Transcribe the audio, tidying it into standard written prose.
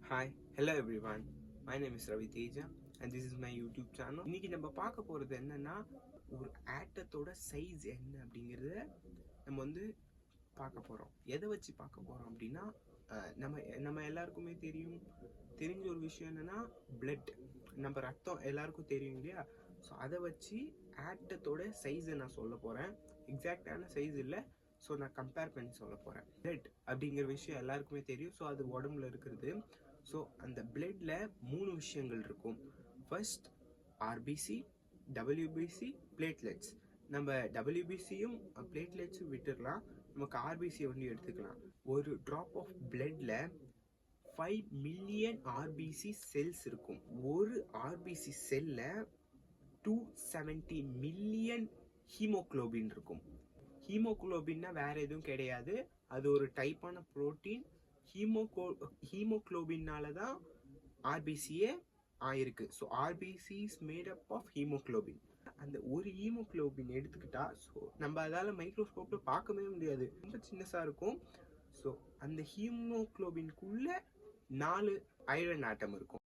Hi, hello everyone. My name is Ravi Teja and this is my YouTube channel. இன்னைக்கு நம்ம பார்க்க போறது என்னன்னா ஒரு ஆட்டத்தோட சைஸ் என்ன அப்படிங்கறத நம்ம பார்க்க போறோம். எதை வச்சு பார்க்க போறோம் அப்படின்னா நம்ம எல்லாருக்குமே தெரிஞ்ச ஒரு விஷயம் என்னன்னா பிளட், நம்ம ரத்தம் எல்லாருக்கும் தெரியும் இல்லையா? ஸோ அதை வச்சு ஆட்டத்தோட சைஸை நான் சொல்ல போறேன். எக்ஸாக்டான சைஸ் இல்லை, ஸோ நான் கம்பேர் பண்ணி சொல்ல போகிறேன். பிளட் அப்படிங்கிற விஷயம் எல்லாருக்குமே தெரியும். ஸோ அது உடம்புல இருக்கிறது. ஸோ அந்த பிளட்ல 3 விஷயங்கள் இருக்கும். First RBC, WBC, platelets. நம்ம டபிள்யூபிசியும் பிளேட்லெட்ஸும் விட்டுடலாம், நமக்கு ஆர்பிசி எடுத்துக்கலாம். ஒரு ட்ராப் ஆஃப் பிளட்ல 5 மில்லியன் ஆர்பிசி செல்ஸ் இருக்கும். ஒரு ஆர்பிசி செல்ல 270 மில்லியன் ஹீமோகுளோபின் இருக்கும். ஹீமோகுளோபின்னா வேற எதுவும் கிடையாது, அது ஒரு டைப்பான புரோட்டீன். ஹீமோகுளோபின்னால தான் ஆர்பிசியே ஆயிருக்கு. So RBC is made up of hemoglobin. அந்த ஒரு ஹீமோகுளோபின் எடுத்துக்கிட்டா ஸோ நம்ம அதால மைக்ரோஸ்கோப்ல பார்க்கவே முடியாது, ரொம்ப சின்னசா இருக்கும். ஸோ அந்த ஹீமோகுளோபின்குள்ள 4 ஐரன் ஆட்டம் இருக்கும்.